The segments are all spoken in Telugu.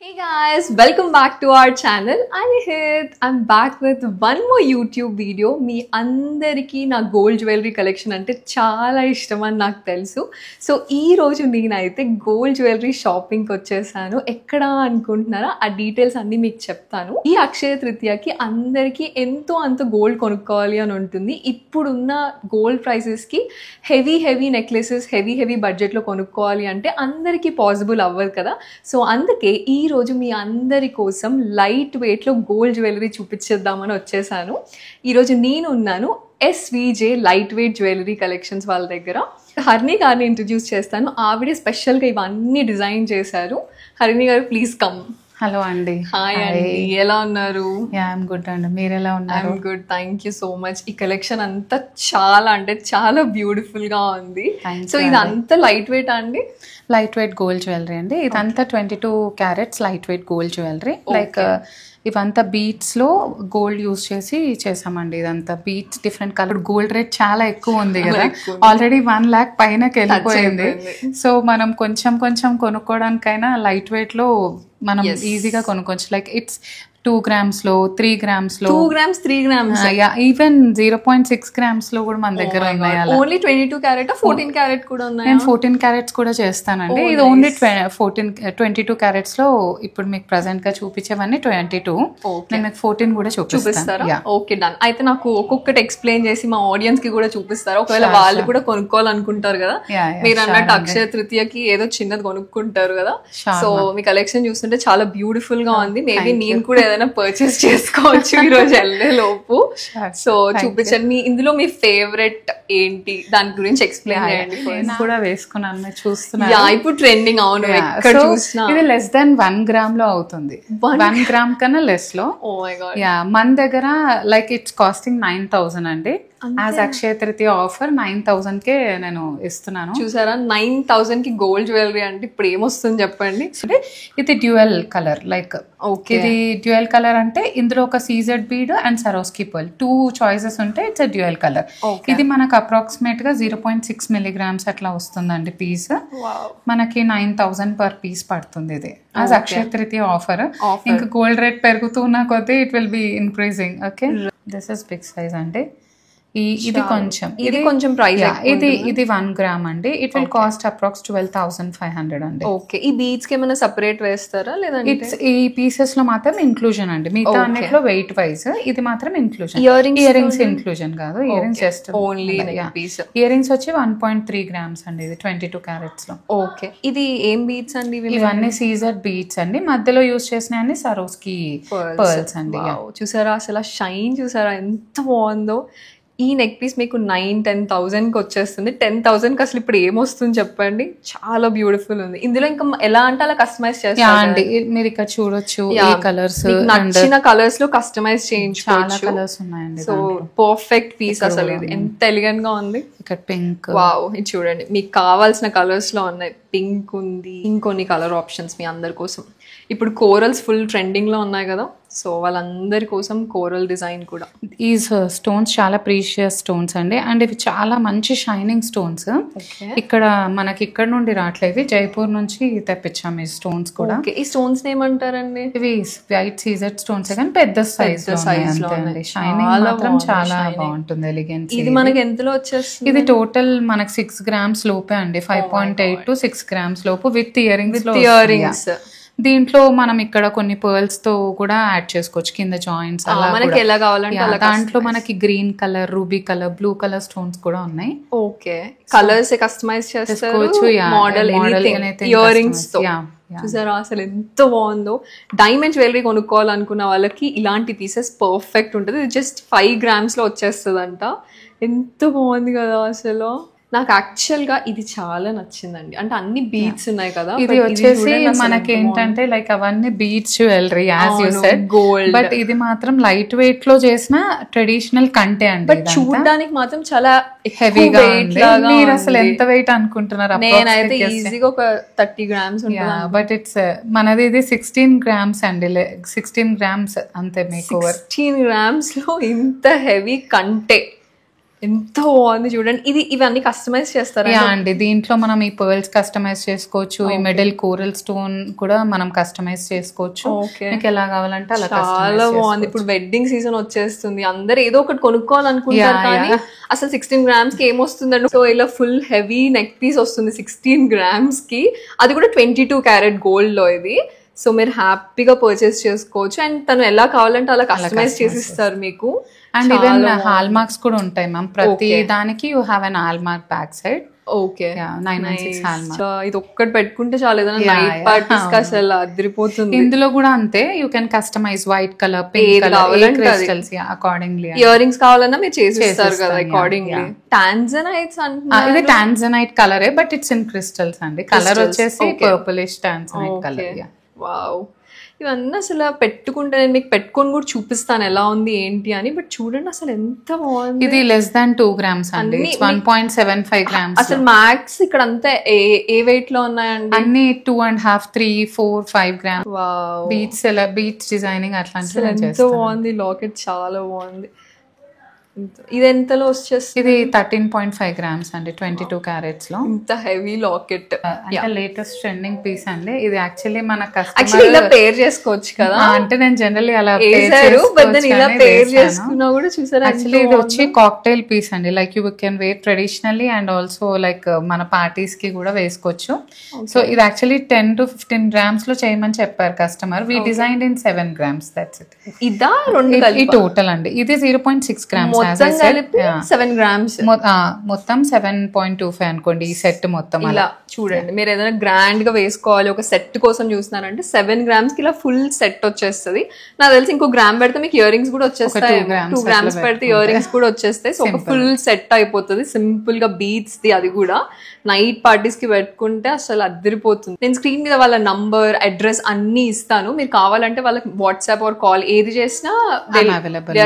Hey guys, welcome back to our channel. I'm back with one more YouTube video. మీ అందరికీ నా గోల్డ్ జ్యువెలరీ కలెక్షన్ అంటే చాలా ఇష్టం అని నాకు తెలుసు. సో ఈ రోజు నేనైతే గోల్డ్ జ్యువెలరీ షాపింగ్కి వచ్చేసాను. ఎక్కడ అనుకుంటున్నారా? ఆ డీటెయిల్స్ అన్నీ మీకు చెప్తాను. ఈ అక్షయ తృతీయకి అందరికీ ఎంతో అంత గోల్డ్ కొనుక్కోవాలి అని ఉంటుంది. ఇప్పుడున్న గోల్డ్ ప్రైసెస్కి హెవీ నెక్లెసెస్ హెవీ బడ్జెట్లో కొనుక్కోవాలి అంటే అందరికీ పాసిబుల్ అవ్వదు కదా. సో అందుకే ఈ రోజు మీ అందరి కోసం లైట్ వెయిట్లో గోల్డ్ జ్యువెలరీ చూపించేద్దామని వచ్చేసాను. ఈరోజు నేను ఉన్నాను SVJ light weight jewellery collections వాళ్ళ దగ్గర. హరిణి గారిని ఇంట్రడ్యూస్ చేస్తాను. ఆవిడే స్పెషల్గా ఇవన్నీ డిజైన్ చేశారు. హరిణి గారు ప్లీజ్ కమ్. హలో అండి. హాయ్ అండి, ఎలా ఉన్నారు? ఐఎమ్ గుడ్ అండి, మీరు ఎలా ఉన్నారు? I'm good, thank you so much. ఈ కలెక్షన్ అంతా చాలా బ్యూటిఫుల్ గా ఉంది. సో ఇది అంతా లైట్ వెయిట్ అండి? లైట్ వెయిట్ గోల్డ్ జ్యువెలరీ అండి. ఇదంతా 22 carats light weight gold jewellery. Like ఇవంతా బీట్స్ లో గోల్డ్ యూజ్ చేసి చేసామండి. ఇదంతా beads different colour. Gold rate చాలా ఎక్కువ ఉంది కదా, ఆల్రెడీ 1 lakh పైనకి వెళ్ళిపోయింది. సో మనం కొంచెం కొనుక్కోవడానికైనా లైట్ వెయిట్ లో మనం ఈజీగా కొనుక్కోవచ్చు. లైక్ ఇట్స్ 2 grams లో 3 grams లో 2 grams 3 grams ఈవెన్ 0.6 grams లో కూడా మన దగ్గర ఉన్నాయి. ఓన్లీ 22 క్యారెట్ 14 క్యారెట్ కూడా ఉన్నాయి. నేను 14 క్యారెట్స్ కూడా చేస్తానండి. ఇది ఓన్లీ 22 క్యారెట్స్ లో ఇప్పుడు మీకు ప్రెసెంట్ గా చూపించేవన్నీ 22. నేను మీకు 14 కూడా చూపిస్తాను. Okay, done. అయితే నాకు ఒక్కొక్కటి ఎక్స్ప్లెయిన్ చేసి మా ఆడియన్స్ కి కూడా చూపిస్తారు. ఒకవేళ వాళ్ళు కూడా కొనుక్కోవాలనుకుంటారు కదా, మీరు అన్నట్టు అక్షయ తృతీయకి ఏదో చిన్నది కొనుక్కుంటారు కదా. సో మీ కలెక్షన్ చూస్తుంటే చాలా బ్యూటిఫుల్ గా ఉంది. మేబీ నేను కూడా ఏదైనా పర్చేస్ చేసుకోవచ్చు ఈ రోజు వెళ్ళే లోపు. సో చూపించండి, ఇందులో మీ ఫేవరెట్ ఏంటి, దాని గురించి ఎక్స్ప్లెయిన్ చేయండి. కూడా వేసుకున్నాను, చూస్తున్నా ఇప్పుడు ట్రెండింగ్. అవును, ఎక్కడ చూసినా ఇది less than 1 gram లో అవుతుంది. 1 gram కన్నా లెస్ లో. మన దగ్గర లైక్ ఇట్స్ కాస్టింగ్ 9,000 అండి. యాజ్ అక్షయ తృతీయ ఆఫర్ 9,000 కే నేను ఇస్తున్నాను. చూసారా, 9,000 కి గోల్డ్ జ్యువెలరీ అంటే ఇప్పుడు ఏమొస్తుంది చెప్పండి. అంటే ఇది డ్యూయల్ కలర్. లైక్ ఇది డ్యూయల్ కలర్ అంటే ఇందులో ఒక CZ bead and Swarovski pearl 2 choices ఉంటాయి. It's dual colour. ఇది మనకు అప్రాక్సిమేట్ గా 0.6 milligrams అట్లా వస్తుందండి పీస్. మనకి 9,000 పర్ పీస్ పడుతుంది ఇది యాజ్ అక్షయ తృతీయ ఆఫర్. ఇంకా గోల్డ్ రేట్ పెరుగుతున్న కొద్దీ it will be increasing. Okay, this is big size అండి. ఇది కొంచెం ప్రైస్. ఇది 1 gram అండి. ఇట్ విల్ కాస్ట్ అప్రాక్స్ 12,500 అండి. ఓకే, ఈ బీడ్స్ కి ఏమైనా సెపరేట్ వేస్తారా లేదంటే ఈ పీసెస్ లో మాత్రం ఇంక్లూజన్ అండి. మిగతా అన్నిట్లో వెయిట్ వైజ్, ఇది మాత్రం ఇంక్లూజన్. ఇయర్ రింగ్స్ ఇంక్లూజన్ కాదు, earrings just only piece. Earrings వచ్చి 1.3 grams అండి. ఇది 22 క్యారెట్స్ లో. ఓకే, ఇది ఏం బీడ్స్ అండి? ఇవన్నీ సీజర్ బీడ్స్ అండి. మధ్యలో యూజ్ చేసిన అన్ని సరోస్కి పర్ల్స్ అండి. చూసారా, అసలు షైన్ చూసారా ఎంత బాగుందో. ఈ నెక్ పీస్ మీకు 9-10,000 కి వచ్చేస్తుంది. 10,000 కి అసలు ఇప్పుడు ఏమొస్తుంది చెప్పండి. చాలా బ్యూటిఫుల్ ఉంది. ఇందులో ఇంకా ఎలా అంటే అలా కస్టమైజ్ చేస్తారండి. మీరు ఇక్కడ చూడొచ్చు, కలర్స్ నచ్చిన కలర్స్ లో కస్టమైజ్ చేయించుకోవచ్చు. చాలా కలర్స్ ఉన్నాయండి. సో పర్ఫెక్ట్ పీస్ అసలు. ఇది ఎంత ఎలిగెంట్ గా ఉంది. ఇక్కడ పింక్, వావ్, ఇది చూడండి, మీకు కావాల్సిన కలర్స్ లో ఉన్నాయి. పింక్ ఉంది, ఇంకొన్ని కలర్ ఆప్షన్స్ మీ అందరి కోసం. ఇప్పుడు కోరల్స్ ఫుల్ ట్రెండింగ్ లో ఉన్నాయి కదా, సో వాళ్ళందరి కోసం కోరల్ డిజైన్ కూడా. ఈ స్టోన్స్ చాలా ప్రీషియస్ స్టోన్స్ అండి. అండ్ ఇవి చాలా మంచి షైనింగ్ స్టోన్స్. ఇక్కడ మనకి ఇక్కడ నుండి రావట్లేదు, జైపూర్ నుంచి తెప్పించాము ఈ స్టోన్స్ కూడా. ఈ స్టోన్స్ ఏమంటారండి? ఇవి వైట్ సీజెడ్ స్టోన్స్ కానీ పెద్ద సైజ్ లో ఉన్నాయి. షైనింగ్ మాత్రం చాలా బాగుంటుంది, ఎలిగెన్స్. ఇది మనకి ఎంతలో వచ్చేస్తుంది? ఇది టోటల్ మనకి 6 grams లోపే అండి. 5.8 to 6 grams లోపు విత్ ఇయర్ రింగ్స్. దీంట్లో మనం ఇక్కడ కొన్ని పర్ల్స్ తో కూడా యాడ్ చేసుకోవచ్చు కింద జాయింట్స్. మనకి ఎలా కావాలంటే దాంట్లో మనకి green colour, ruby colour, blue colour stones కూడా ఉన్నాయి. ఓకే, కలర్స్ కస్టమైజ్ చేసుకోవచ్చు. మోడల్ ఇయర్ రింగ్స్ తో. చూసారా అసలు ఎంత బాగుందో. డైమండ్ జ్యువెలరీ కొనుక్కోవాలనుకున్న వాళ్ళకి ఇలాంటి పీసెస్ పర్ఫెక్ట్ ఉంటుంది. ఇది జస్ట్ 5 grams లో వచ్చేస్తుంది అంట. ఎంత బాగుంది కదా అసలు. నాకు యాక్చువల్ గా ఇది చాలా నచ్చిందండి. అంటే అన్ని బీడ్స్ ఉన్నాయి కదా. ఇది వచ్చేసి మనకి ఏంటంటే లైక్ అవన్నీ beads jewellery as you said, gold. But ఇది మాత్రం లైట్ వెయిట్ లో చేసిన ట్రెడిషనల్ కంటే అండి. బట్ చూడడానికి మాత్రం చాలా హెవీగా ఉంది. మీరు అసలు ఎంత వెయిట్ అనుకుంటున్నారు? నేనైతే ఈజీగా ఒక 30 grams ఉంటుంది. బట్ ఇట్స్ మనది ఇది 16 grams అండి. 16 grams అంతే. మీకు 16 grams లో ఇంత హెవీ కంటే ఎంత బాగుంది చూడండి. ఇవన్నీ కస్టమైజ్ చేస్తారా? యా అండి, దీంట్లో మనం ఈ పర్ల్స్ కస్టమైజ్ చేసుకోవచ్చు, ఈ మిడిల్ కోరల్ స్టోన్ కూడా మనం కస్టమైజ్ చేసుకోవచ్చు. మీకు ఎలా కావాలంటే అలా. చాలా బాగుంది. ఇప్పుడు వెడ్డింగ్ సీజన్ వచ్చేస్తుంది, అందరు ఏదో ఒకటి కొనుక్కోవాలనుకుంటారు కానీ అసలు 16 grams కి ఏమొస్తుందండి. సో ఇలా ఫుల్ హెవీ నెక్ పీస్ వస్తుంది 16 grams కి, అది కూడా 22 karat gold లో ఇది. సో మీరు హ్యాపీగా పర్చేస్ చేసుకోవచ్చు. అండ్ తను ఎలా కావాలంటే అలా కస్టమైజ్ చేసి ఇస్తారు మీకు. అండ్ ఈవెన్ హాల్ మార్క్స్ కూడా ఉంటాయి మ్యామ్, ప్రతి దానికి you have an hall mark back side. Okay, 916 hall mark. ఇది ఒక్కటి పెట్టుకుంటే చాలా, ఏదైనా నైట్ పార్టీస్ కి అసలు అదిరిపోతుంది. ఇందులో కూడా అంతే, you can customise white colour, pink colour, crystals accordingly. Earrings కావాలన్నా మీరు చేసిస్తారు కదా అకార్డింగ్లీ. టాంజనైట్స్ అంటున్నారు, ఇది టాంజనైట్ కలరే బట్ ఇట్స్ ఇన్ క్రిస్టల్స్ అండి. కలర్ వచ్చేసి పర్పులిష్ టాంజనైట్ కలర్. వావ్, ఇవన్నీ అసలు పెట్టుకుంటే నేను మీకు పెట్టుకొని కూడా చూపిస్తాను ఎలా ఉంది ఏంటి అని. బట్ చూడండి అసలు ఎంత బాగుంది. ఇది less than 2 grams అండి, 1.75 grams. అసలు మ్యాక్స్ ఇక్కడ అంతా ఏ వెయిట్ లో ఉన్నాయండి? అన్ని 2.5, 3, 4, 5 grams. వావ్, బీట్స్ డిజైనింగ్ అట్లాంటివి ఎంత బాగుంది. లాకెట్ చాలా బాగుంది. ఇది ఎంతలో వచ్చేస్తుంది? ఇది 13.5 grams అండి, 22 carats లో. ఇంత హెవీ లాకెట్ అంటే లేటెస్ట్ ట్రెండింగ్ పీస్ అండి ఇది. యాక్చువల్లీ మన యాక్చువల్లీ ఇలా పేర్ చేసుకోవచ్చు కదా, అంటే నేను జనరల్లీ అలా ఇలా పేర్ చేసుకున్నా కూడా చూసారా. యాక్చువల్లీ ఇది వచ్చి కాక్టైల్ పీస్ అండి, like you can wear traditionally and also like మన పార్టీస్ కి కూడా వేసుకోవచ్చు. సో ఇది యాక్చువల్లీ 10 to 15 grams లో చేయమని చెప్పారు customer. We designed in 7 grams, that's it. ఇదా రెండు టోటల్ అండి. ఇది 0.6 grams, 7 grams, మొత్తం 7.25 అనుకోండి ఈ సెట్ మొత్తం. ఇలా చూడండి, మీరు ఏదైనా గ్రాండ్ గా వేసుకోవాలి ఒక సెట్ కోసం చూస్తున్నారంటే 7 grams కి ఇలా ఫుల్ సెట్ వచ్చేస్తుంది. నాకు తెలిసి ఇంకో గ్రామ్ పెడితే మీకు ఇయర్ రింగ్స్ కూడా వచ్చేస్తాయి. 2 grams పెడితే ఇయర్ రింగ్స్ కూడా వచ్చేస్తాయి. సో ఒక ఫుల్ సెట్ అయిపోతుంది సింపుల్ గా. బీట్స్ ది అది కూడా నైట్ పార్టీస్ కి పెట్టుకుంటే అసలు అదిరిపోతుంది. నేను స్క్రీన్ మీద వాళ్ళ నంబర్, అడ్రస్ అన్ని ఇస్తాను. మీరు కావాలంటే వాళ్ళకి వాట్సాప్ ఆర్ కాల్ ఏది చేసినా they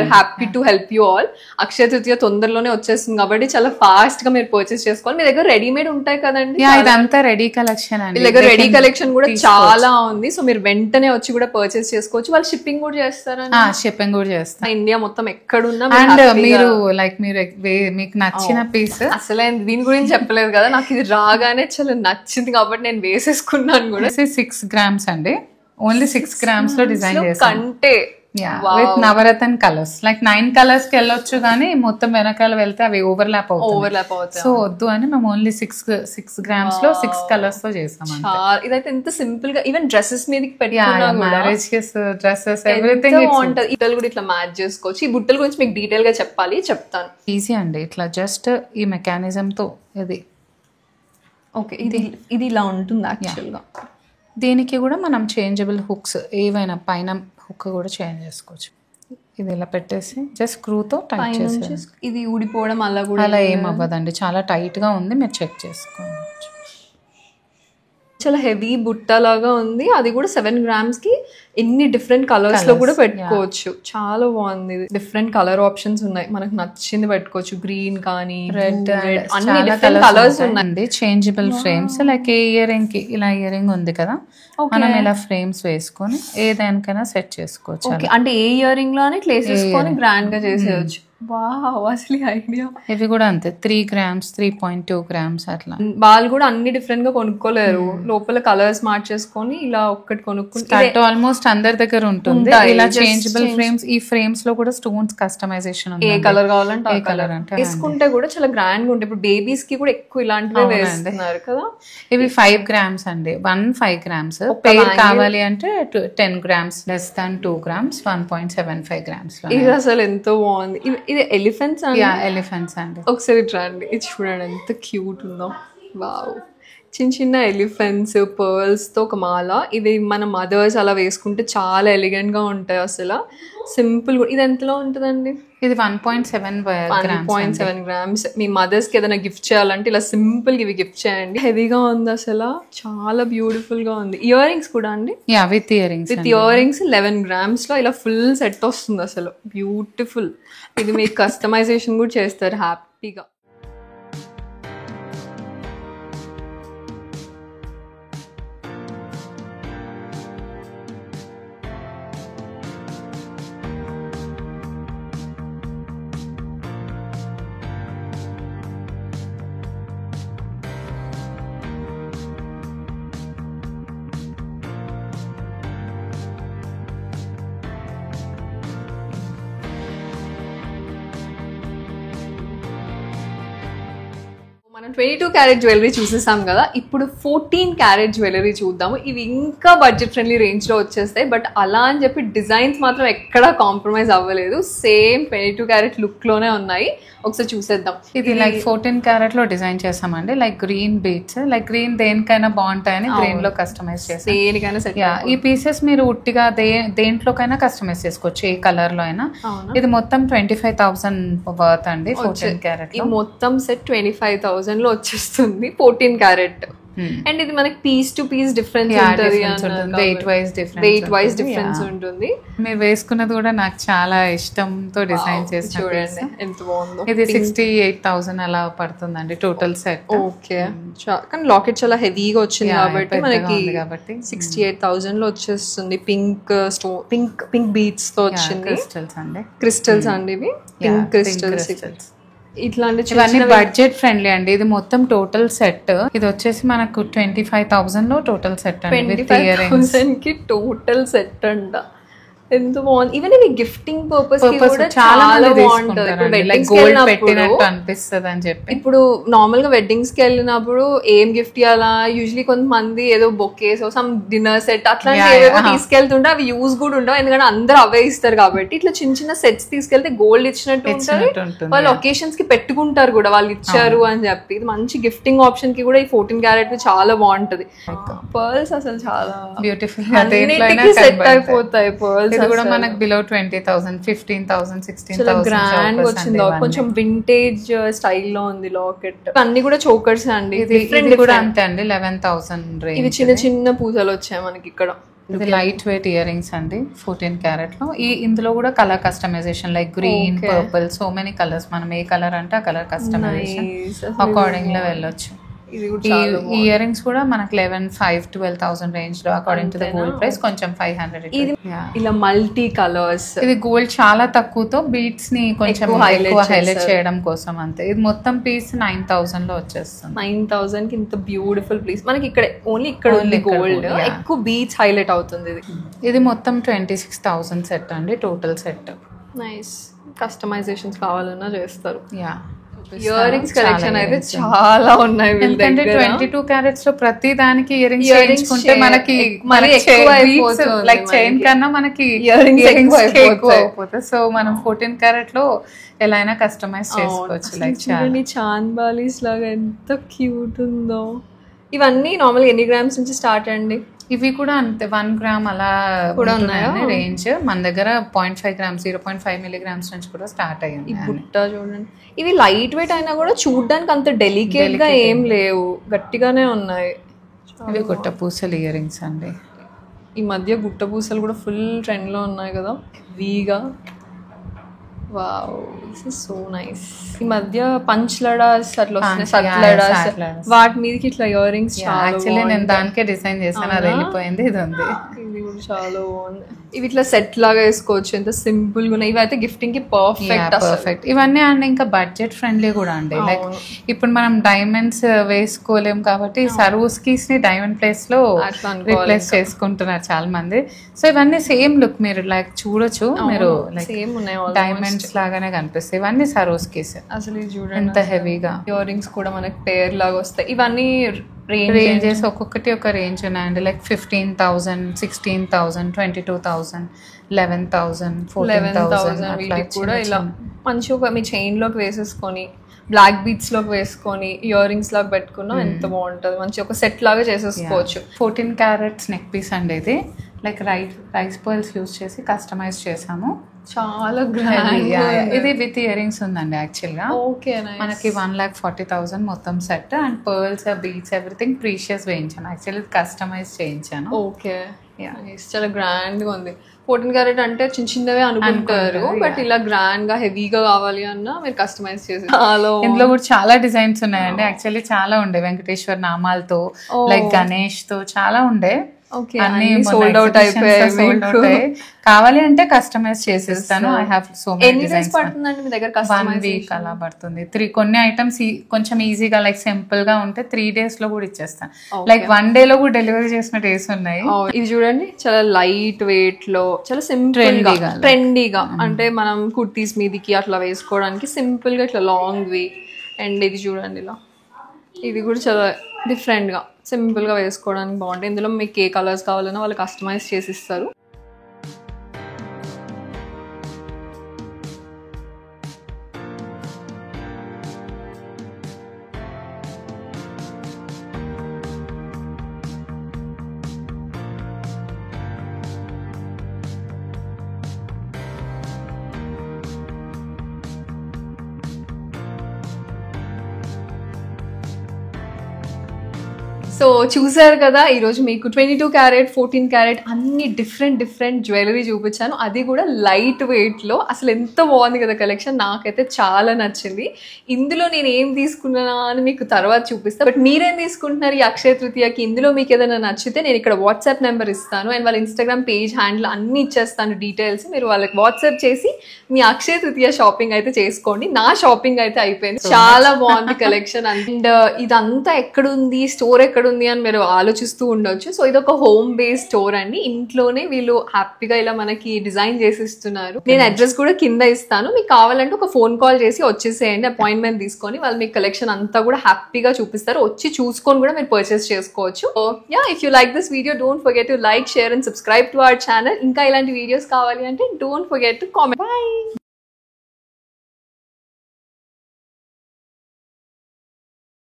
are happy to help you all. Akshaya Tritiya తొందరలోనే వచ్చేస్తుంది కాబట్టి చాలా ఫాస్ట్ గా మీరు పర్చేస్ చేసుకోవాలి. మీ దగ్గర రెడీమేడ్ ఉంటాయి కదండి, ఇదంతా రెడీ కలెక్షన్ అండి. మీ దగ్గర రెడీ కలెక్షన్ కూడా చాలా ఉంది. సో మీరు వెంటనే వచ్చి కూడా పర్చేస్ చేసుకోవచ్చు. వాళ్ళు షిప్పింగ్ కూడా చేస్తారండి. షిప్పింగ్ కూడా చేస్తారు ఇండియా మొత్తం ఎక్కడున్నా. అండ్ మీరు లైక్ మీకు నచ్చిన పీస్, అసలే దీని గురించి చెప్పలేదు కదా, నాకు ఇది రాగానే చాలా నచ్చింది కాబట్టి నేను వేసేసుకున్నాను కూడా. 6 grams అండి, ఓన్లీ 6 grams లో డిజైన్ చేస్తాం. కంటే with Navaratna colours, like 9 colors కి వెళ్ళొచ్చు కానీ మొత్తం వెనకాల వెళ్తే అవి ఓవర్లాప్ అవుతాయి. సో వద్దు అని మేము ఓన్లీ 6 grams లో 6 colors తో చేస్తాం. ఇదైతే ఎంత సింపుల్ గా, ఈవెన్ డ్రెస్సెస్ మీదకి పెట్టుకున్నా మ్యారేజ్ డ్రెస్సెస్ ఎవ్రీథింగ్ బాగుంటది. బుట్టలు కూడా ఇట్లా మ్యాచ్ చేసుకోవచ్చు. ఈ బుట్టల గురించి మీకు డీటెయిల్ గా చెప్పాలి, చెప్తాను. ఈజీ అండి, ఇట్లా జస్ట్ ఈ మెకానిజం తో ఇది. ఓకే, ఇది ఇలా ఉంటుంది యాక్చువల్ గా. దీనికి కూడా మనం చేంజబుల్ హుక్స్ ఏవైనా పైన హుక్ కూడా చేంజ్ చేసుకోవచ్చు. ఇది ఇలా పెట్టేసి జస్ట్ స్క్రూతో టైట్ చేసి, ఇది ఊడిపోవడం అలా ఏం అవ్వదండి, చాలా టైట్ గా ఉంది, మీరు చెక్ చేసుకోవచ్చు. చాలా హెవీ బుట్ట లాగా ఉంది. అది కూడా 7 grams కి ఎన్ని డిఫరెంట్ కలర్స్ లో కూడా పెట్టుకోవచ్చు. చాలా బాగుంది. డిఫరెంట్ కలర్ ఆప్షన్స్ ఉన్నాయి, మనకు నచ్చింది పెట్టుకోవచ్చు. గ్రీన్ కానీ రెడ్, అన్ని డిఫరెంట్ కలర్స్ ఉన్నాయి. చేంజబుల్ ఫ్రేమ్స్, లైక్ ఏ ఇయర్ రింగ్ కి ఇలా ఇయర్ రింగ్ ఉంది కదా, మనం ఇలా ఫ్రేమ్స్ వేసుకొని ఏదానికైనా సెట్ చేసుకోవచ్చు. అంటే ఏ ఇయర్ రింగ్ లో ఇట్లా వేసేసుకొని గ్రాండ్ గా చేసేయచ్చు. వావ్, అసలు ఐడియా. ఇవి కూడా అంతే 3 grams, 3.2 grams అట్లా. వాళ్ళు కూడా అన్ని డిఫరెంట్ గా కొనుక్కోలేరు, లోపల కలర్స్ మార్చేసుకొని ఇలా ఒక్కటి కొనుక్కుంటే ఆల్మోస్ట్ అందరి దగ్గర ఉంటుంది. ఇలా చేంజబుల్ ఫ్రేమ్స్, ఈ ఫ్రేమ్స్ లో కూడా స్టోన్స్ కస్టమైజేషన్ ఉంది. ఏ కలర్ కావాలంటే ఆ కలర్ అంటే వేసుకుంటే కూడా చాలా గ్రాండ్ గా ఉంటాయి. ఇప్పుడు బేబీస్ కి కూడా ఎక్కువ ఇలాంటివి వేస్తున్నారు కదా. ఇవి 5 grams అండి, 5 grams. పేర్ కావాలి అంటే 10 grams, less than 2 grams, 1.75 grams. ఇది అసలు ఎంతో బాగుంది. ఇది ఎలిఫెంట్స్ అండి. ఒకసారి రండి, ఇది చూడండి ఎంత క్యూట్ ఉందో. వావ్, చిన్న చిన్న ఎలిఫెంట్స్, పర్ల్స్ తో ఒక మాల. ఇవి మన మదర్స్ అలా వేసుకుంటే చాలా ఎలిగెంట్ గా ఉంటాయి. అసలు సింపుల్. ఇది ఎంతలో ఉంటుందండి? ఇది 1.7 grams. మీ మదర్స్ కి ఏదైనా గిఫ్ట్ చేయాలంటే ఇలా సింపుల్ ఇవి గిఫ్ట్ చేయండి. హెవీగా ఉంది, అసలు చాలా బ్యూటిఫుల్ గా ఉంది. ఇయర్ రింగ్స్ కూడా అండి, విత్ ఇయర్ రింగ్స్ 11 grams లో ఇలా ఫుల్ సెట్ వస్తుంది. అసలు బ్యూటిఫుల్. ఇది మీకు కస్టమైజేషన్ కూడా చేస్తారు హ్యాపీగా. మనం 22 క్యారెట్ జ్యువెలరీ చూసేసాం కదా, ఇప్పుడు 14 క్యారెట్ జ్యువెలరీ చూద్దాము. ఇవి ఇంకా బడ్జెట్ ఫ్రెండ్లీ రేంజ్ లో వచ్చేస్తాయి, బట్ అలా అని చెప్పి డిజైన్స్ మాత్రం ఎక్కడా కాంప్రమైజ్ అవ్వలేదు, సేమ్ 22 క్యారెట్ లుక్ లోనే ఉన్నాయి. ఒకసారి చూసేద్దాం. ఇది లైక్ 14 క్యారెట్ లో డిజైన్ చేసామండి, like green beats, like green దేనికైనా బాగుంటాయని గ్రీన్ లో కస్టమైజ్ చేసాం. దేనికైనా సెట్. ఈ పీసెస్ మీరు ఉట్టిగా దేంట్లోకైనా కస్టమైజ్ చేసుకోవచ్చు, ఏ కలర్ లో అయినా. ఇది మొత్తం 25,000 వర్త్ అండి 14 క్యారెట్. ఈ మొత్తం సెట్ 25,000 లో వచ్చేస్తుంది 14 క్యారెట్. అండ్ ఇది మనకి పీస్ టు పీస్ డిఫరెన్స్ ఉంటుంది, వెయిట్ వైజ్ డిఫరెన్స్ ఉంటుంది. మీరు వేసుకున్నది కూడా నాకు చాలా ఇష్టంతో డిజైన్ చేసి చూడండి ఎంత బాగుందో. ఇది 68,000 అలా పడుతుందండి టోటల్ సెట్. ఓకే, కానీ లాకెట్ చాలా హెవీగా వచ్చింది కాబట్టి మనకి 68,000 లో వచ్చేస్తుంది. పింక్ బీట్స్ తో వచ్చింది. క్రిస్టల్స్ అండి ఇవి, పింక్ క్రిస్టల్స్. ఇవన్నీ బడ్జెట్ ఫ్రెండ్లీ అండి. ఇది మొత్తం టోటల్ సెట్. ఇది వచ్చేసి మనకు 25,000 లో టోటల్ సెట్ అండి. 25,000 కి టోటల్ సెట్ అంట. ఎంత బాగుంది. ఈవెన్ ఇవి గిఫ్టింగ్ పర్పస్ చాలా బాగుంటుంది, గోల్డ్ పెట్టినట్టు అనిపిస్తుంది అని చెప్పి. ఇప్పుడు నార్మల్ గా వెడ్డింగ్స్ కి వెళ్ళినప్పుడు ఏం గిఫ్ట్ ఇవ్వాలా, యూజువలీ కొంతమంది ఏదో బొకేస్ సమ్ డిన్నర్ సెట్ అట్లాంటి ఏవేవో తీసుకెళ్తుంటే అవి యూజ్ కూడా ఉండవు, ఎందుకంటే అందరూ అవే ఇస్తారు కాబట్టి. ఇట్లా చిన్న చిన్న సెట్స్ తీసుకెళ్తే గోల్డ్ ఇచ్చినట్టు ఉంటుంది, వాళ్ళు ఒకేషన్స్ కి పెట్టుకుంటారు కూడా, వాళ్ళు ఇచ్చారు అని చెప్పి. ఇది మంచి గిఫ్టింగ్ ఆప్షన్ కి కూడా ఈ 14 క్యారెట్ చాలా బాగుంటది. పర్ల్స్ అసలు చాలా బ్యూటిఫుల్ సెట్ అయిపోతాయి పర్ల్స్. ఇది కూడా మనకు బిలో 20,000, 15,000, 16,000 గ్రాండ్ వచ్చింది. కొంచెం వింటేజ్ స్టైల్ లో ఉంది లాకెట్. అన్ని కూడా చోకర్స్ అండి. ఇది కూడా అంతే అండి 11,000 రేంజ్. ఇవి చిన్న చిన్న పూజలు వచ్చాయి మనకి ఇక్కడ. ఇది లైట్ వెయిట్ ఇయర్ రింగ్స్ అండి 14 క్యారెట్ లో. ఇందులో కూడా colour customisation like green, purple, so many colours. మనం ఏ కలర్ అంటే ఆ కలర్ కస్టమైజేషన్ అకార్డింగ్ లో వెళ్ళొచ్చు. ఈ ఇయర్ రింగ్స్ కూడా మనకు 11,500, 12,000 రేంజ్ లో according to the gold price. కొంచెం 500 ఇలా మల్టీ కలర్స్. ఇది గోల్డ్ చాలా తక్కువతో బీట్స్ ని కొంచెం హైలైట్ చేయడం కోసం అంతే. ఇది మొత్తం పీస్ 9,000 లో వచ్చేస్తుంది. 9,000 కి ఇంత బ్యూటిఫుల్ పీస్ మనకి ఇక్కడ ఓన్లీ ఇక్కడ ఉంది గోల్డ్, ఎక్కువ బీట్స్ హైలైట్ అవుతుంది. ఇది మొత్తం 26,000 సెట్ అండి టోటల్ సెట్. నైస్. కస్టమైజేషన్స్ కావాలన్నా చేస్తారు. ఇయర్ రింగ్స్ కలెక్షన్ అయితే చాలా ఉన్నాయి. ఎందుకంటే 22 క్యారెట్స్ లో ప్రతి దానికి ఇయర్ రింగ్స్ చేయించుకుంటే మనకి లైక్ చైన్ కన్నా మనకి ఇయర్ రింగ్స్ ఎక్కువ అయిపోతాయి. సో మనం 14 క్యారెట్ లో ఎలా అయినా కస్టమైజ్ చేసుకోవచ్చు. లైక్ చాంద్ బాలీస్ లాగా ఎంత క్యూట్ ఉందో. ఇవన్నీ నార్మల్ ఎన్ని గ్రామ్స్ నుంచి స్టార్ట్ అండి? ఇవి కూడా అంతే 1 గ్రామ్ అలా కూడా ఉన్నాయి రేంజ్. మన దగ్గర 0.5 గ్రామ్స్, 0.5 మిలీగ్రామ్స్ నుంచి కూడా స్టార్ట్ అయ్యింది. ఈ బుట్ట చూడండి. ఇవి లైట్ వెయిట్ అయినా కూడా చూడడానికి అంత డెలికేట్ గా ఏం లేవు, గట్టిగానే ఉన్నాయి. ఇవి గుట్ట పూసలు ఇయర్ రింగ్స్ అండి. ఈ మధ్య గుట్ట పూసలు కూడా ఫుల్ ట్రెండ్ లో ఉన్నాయి కదా, వీగా. Wow, this is so nice. ఈ మధ్య పంచ్ లడాస్ అట్లా వస్తున్నాయి, సత్ లడాస్, వాటి మీదకి ఇట్లా ఇయర్ రింగ్స్. యాక్చువల్లీ నేను దానికే డిజైన్ చేశాను, అది వెళ్ళిపోయింది. ఇది ఉంది, ఇది కూడా చాలా బాగుంది. ఇవి ఇట్లా సెట్ లాగా వేసుకోవచ్చు, ఎంత సింపుల్ గా ఉన్నాయి. ఇవి అయితే గిఫ్టింగ్ కి పర్ఫెక్ట్. ఇవన్నీ అండ్ ఇంకా బడ్జెట్ ఫ్రెండ్లీ కూడా అండి. లైక్ ఇప్పుడు మనం డైమండ్స్ వేసుకోలేం కాబట్టి సరోస్ కీస్ ని డైమండ్ ప్లేస్ లో రీప్లేస్ చేసుకుంటున్నారు చాలా మంది. సో ఇవన్నీ సేమ్ లుక్ మీరు లైక్ చూడొచ్చు, మీరు లైక్ డైమండ్స్ లాగానే కనిపిస్తాయి. ఇవన్నీ సరోస్ కీస్. అసలు చూడండి ఎంత హెవీగా. ఇయర్ రింగ్స్ కూడా మనకి పేర్ లాగా వస్తాయి. ఇవన్నీ రేంజెస్ ఒక్కొక్కటి ఒక రేంజ్ ఉన్నాయండి. లైక్ 15,000, 16,000, 22,000, 11,000, 14,000 వీటికి కూడా ఇలా మంచిగా మీ చైన్ లోకి వేసేసుకొని బ్లాక్ బీట్స్ లోకి వేసుకొని ఇయర్ రింగ్స్ లాగా పెట్టుకున్నా ఎంత బాగుంటుంది. మంచి ఒక సెట్ లాగా చేసేసుకోవచ్చు. 14 క్యారెట్స్ నెక్ పీస్ అండి ఇది. లైక్ రైస్ పర్ల్స్ యూజ్ చేసి కస్టమైజ్ చేసాము. చాలా గ్రాండ్. ఇది విత్ ఇయర్ రింగ్స్ ఉందండి యాక్చువల్ గా. మనకి 1,40,000 మొత్తం set. And pearls, beads, everything precious వేయించాను. యాక్చువల్లీ కస్టమైజ్ చేయించాను. ఓకే, చాలా గ్రాండ్ గా ఉంది. 14 క్యారెట్ అంటే చిన్న చిన్నవే అనుకుంటారు, బట్ ఇలా గ్రాండ్ గా హెవీగా కావాలి అన్నా మీరు కస్టమైజ్ చేసి. ఇందులో కూడా చాలా డిజైన్స్ ఉన్నాయండి. యాక్చువల్లీ చాలా ఉండే, వెంకటేశ్వర నామాలతో, లైక్ గణేష్ తో చాలా ఉండే. అన్ని సోల్డ్ అవుట్ అయిపోయాయి. కావాలి అంటే కస్టమైజ్ చేసేస్తాను. I have so many designs. 1 week అలా పడుతుంది. కొన్ని ఐటమ్స్ కొంచెం ఈజీగా లైక్ సింపుల్ గా ఉంటే 3 days లో కూడా ఇచ్చేస్తాను. లైక్ 1 day లో కూడా డెలివరీ చేసిన డేస్ ఉన్నాయి. ఇది చూడండి, చాలా లైట్ వెయిట్ లో, చాలా సింపుల్ గా ట్రెండీగా, అంటే మనం కుర్తీస్ మీదికి అట్లా వేసుకోవడానికి సింపుల్ గా ఇట్లా లాంగ్ వే. అండ్ ఇది చూడండి ఇలా ఇది కూడా చాలా డిఫరెంట్గా సింపుల్గా వేసుకోవడానికి బాగుంటుంది. ఇందులో మీకు ఏ కలర్స్ కావాలన్నా వాళ్ళు కస్టమైజ్ చేసి ఇస్తారు. సో చూసారు కదా, ఈరోజు మీకు 22 క్యారెట్ 14 క్యారెట్ అన్ని డిఫరెంట్ జ్యువెలరీ చూపించాను. అది కూడా లైట్ వెయిట్లో. అసలు ఎంత బాగుంది కదా కలెక్షన్, నాకైతే చాలా నచ్చింది. ఇందులో నేను ఏం తీసుకున్నానా అని మీకు తర్వాత చూపిస్తాను. బట్ మీరేం తీసుకుంటున్నారు ఈ అక్షయ తృతీయకి? ఇందులో మీకు ఏదైనా నచ్చితే నేను ఇక్కడ వాట్సాప్ నెంబర్ ఇస్తాను అండ్ వాళ్ళ ఇన్స్టాగ్రామ్ పేజ్ హ్యాండిల్ అన్ని ఇచ్చేస్తాను డీటెయిల్స్. మీరు వాళ్ళకి వాట్సాప్ చేసి మీ అక్షయ తృతీయ షాపింగ్ అయితే చేసుకోండి. నా షాపింగ్ అయితే అయిపోయింది. చాలా బాగుంది కలెక్షన్. అండ్ ఇదంతా ఎక్కడుంది, స్టోర్ ఎక్కడుంది అని మీరు ఆలోచిస్తూ ఉండొచ్చు. సో ఇది ఒక హోమ్ బేస్డ్ స్టోర్ అండి. ఇంట్లోనే వీళ్ళు హ్యాపీగా ఇలా మనకి డిజైన్ చేసి ఇస్తున్నారు. నేను అడ్రస్ కూడా కింద ఇస్తాను. మీకు కావాలంటే ఒక ఫోన్ కాల్ చేసి వచ్చేసేయండి, అపాయింట్మెంట్ తీసుకొని. వాళ్ళు మీకు కలెక్షన్ అంతా కూడా హ్యాపీగా చూపిస్తారు. వచ్చి చూసుకొని కూడా మీరు పర్చేస్ చేసుకోవచ్చు. Yeah, if you like this video don't forget to like, share and subscribe to our channel. ఇంకా ఇలాంటి వీడియోస్ కావాలి అంటే don't forget to comment. By.